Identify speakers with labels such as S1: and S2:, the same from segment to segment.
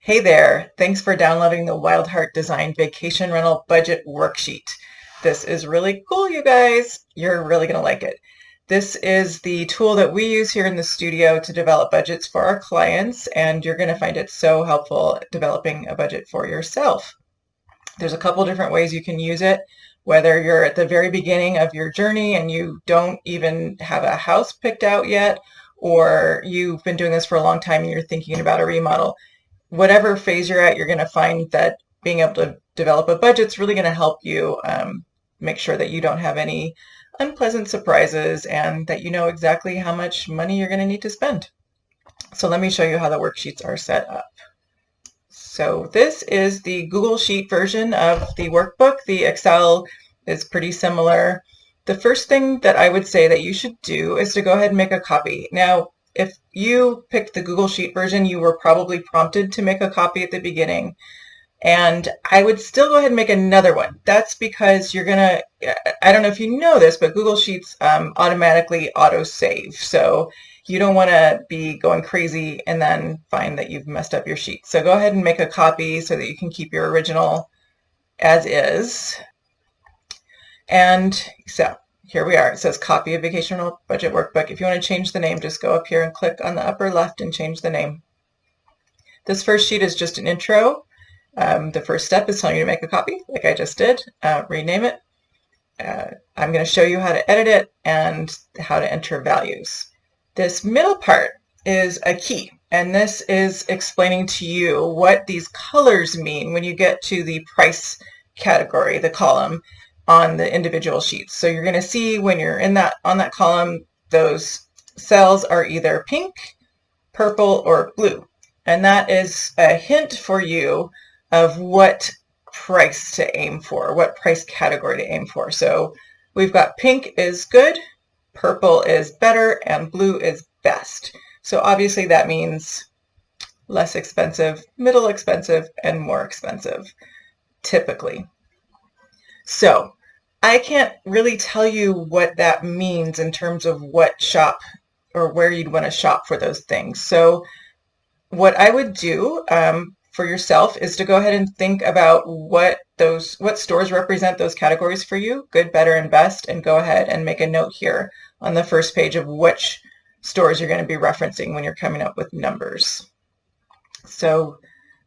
S1: Hey there, thanks for downloading the Wild Heart Design Vacation Rental Budget Worksheet. This is really cool, you guys. You're really going to like it. This is the tool that we use here in the studio to develop budgets for our clients, and you're going to find it so helpful developing a budget for yourself. There's a couple different ways you can use it, whether you're at the very beginning of your journey and you don't even have a house picked out yet, or you've been doing this for a long time and you're thinking about a remodel. Whatever phase you're at, you're going to find that being able to develop a budget is really going to help you make sure that you don't have any unpleasant surprises and that you know exactly how much money you're going to need to spend. So let me show you how the worksheets are set up. So this is the Google Sheet version of the workbook. The Excel is pretty similar. The first thing that I would say that you should do is to go ahead and make a copy. Now, if you picked the Google Sheet version, you were probably prompted to make a copy at the beginning. And I would still go ahead and make another one. That's because you're going to, I don't know if you know this, but Google Sheets automatically auto-save. So you don't want to be going crazy and then find that you've messed up your sheet. So go ahead and make a copy so that you can keep your original as is. And so here we are. It says copy of Vacation Rental Budget Workbook. If you want to change the name, just go up here and click on the upper left and change the name. This first sheet is just an intro. The first step is telling you to make a copy, like I just did. Rename it. I'm going to show you how to edit it and how to enter values. This middle part is a key, and this is explaining to you what these colors mean when you get to the price category, the column on the individual sheets. So you're going to see when you're in that on that column, those cells are either pink, purple, or blue. And that is a hint for you of what price to aim for, what price category to aim for. So we've got pink is good, purple is better, and blue is best. So obviously that means less expensive, middle expensive, and more expensive, typically. So I can't really tell you what that means in terms of what shop or where you'd want to shop for those things. So what I would do for yourself is to go ahead and think about what stores represent those categories for you, good, better, and best, and go ahead and make a note here on the first page of which stores you're going to be referencing when you're coming up with numbers. So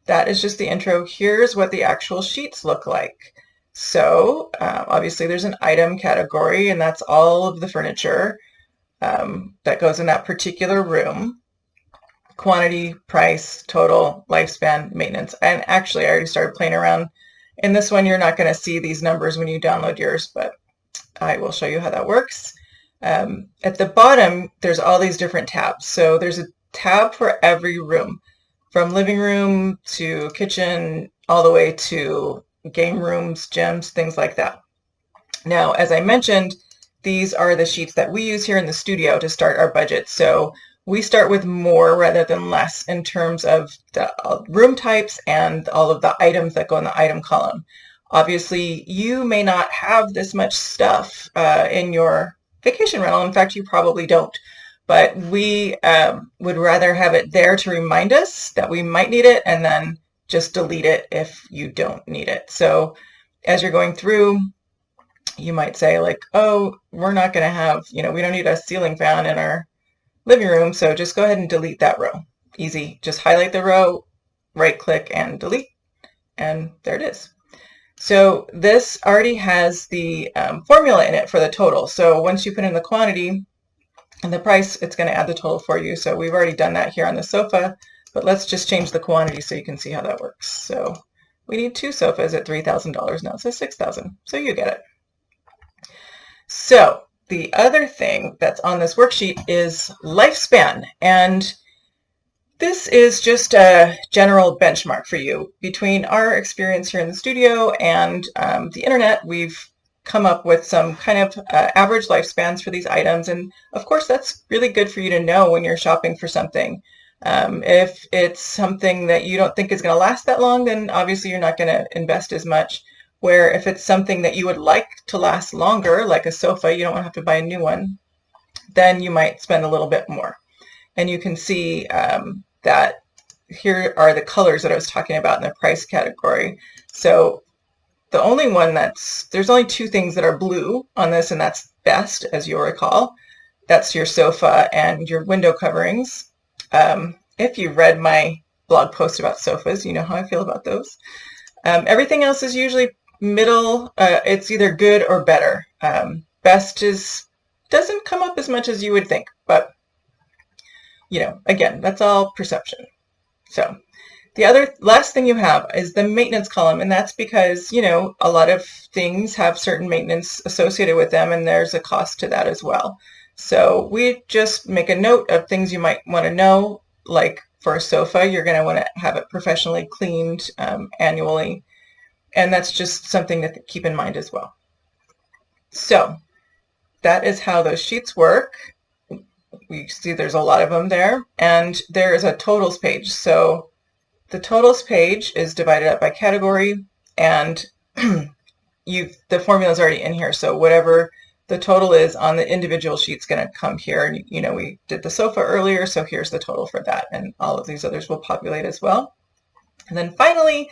S1: that is just the intro. Here's what the actual sheets look like. So obviously there's an item category, and that's all of the furniture that goes in that particular room. Quantity, price, total, lifespan, maintenance. And actually I already started playing around. In this one, you're not going to see these numbers when you download yours, but I will show you how that works. At the bottom, there's all these different tabs. So there's a tab for every room, from living room to kitchen, all the way to game rooms, gyms, things like that. Now, as I mentioned, these are the sheets that we use here in the studio to start our budget. So we start with more rather than less in terms of the room types and all of the items that go in the item column. Obviously, you may not have this much stuff in your vacation rental. In fact, you probably don't. But we would rather have it there to remind us that we might need it, and then just delete it if you don't need it. So as you're going through, you might say like, oh, we're not going to have, we don't need a ceiling fan in our living room, so just go ahead and delete that row. Easy. Just highlight the row, right click, and delete, and there it is. So this already has the formula in it for the total. So once you put in the quantity and the price, it's going to add the total for you. So we've already done that here on the sofa, but let's just change the quantity so you can see how that works. So we need 2 sofas at $3,000. Now it says $6,000, so you get it. So the other thing that's on this worksheet is lifespan, and this is just a general benchmark for you. Between our experience here in the studio and the internet, we've come up with some kind of average lifespans for these items, and of course that's really good for you to know when you're shopping for something. If it's something that you don't think is going to last that long, then obviously you're not going to invest as much. Where if it's something that you would like to last longer, like a sofa, you don't want to have to buy a new one, then you might spend a little bit more. And you can see that here are the colors that I was talking about in the price category. So the only one there's only two things that are blue on this, and that's best, as you'll recall. That's your sofa and your window coverings. If you've read my blog post about sofas, you know how I feel about those. Everything else is usually middle. It's either good or better. Best doesn't come up as much as you would think, but again, that's all perception. So the last thing you have is the maintenance column, and that's because, a lot of things have certain maintenance associated with them, and there's a cost to that as well. So we just make a note of things you might want to know, like for a sofa, you're going to want to have it professionally cleaned annually, and that's just something to keep in mind as well. So that is how those sheets work. We see there's a lot of them there, and there is a totals page. So the totals page is divided up by category, and the formula is already in here. So whatever the total is on the individual sheet's going to come here. And we did the sofa earlier, so here's the total for that, and all of these others will populate as well. And then finally,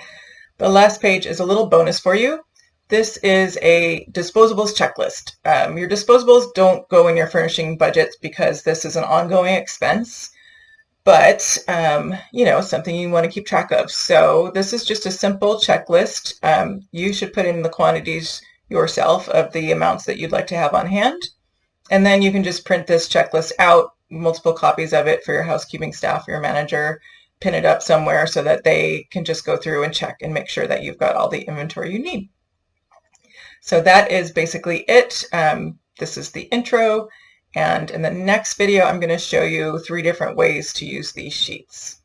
S1: the last page is a little bonus for you. This is a disposables checklist. Your disposables don't go in your furnishing budgets because this is an ongoing expense, but something you want to keep track of. So this is just a simple checklist. You should put in the quantities yourself of the amounts that you'd like to have on hand, and then you can just print this checklist out, multiple copies of it for your housekeeping staff, your manager, pin it up somewhere so that they can just go through and check and make sure that you've got all the inventory you need. So that is basically it. This is the intro, and in the next video I'm going to show you 3 different ways to use these sheets.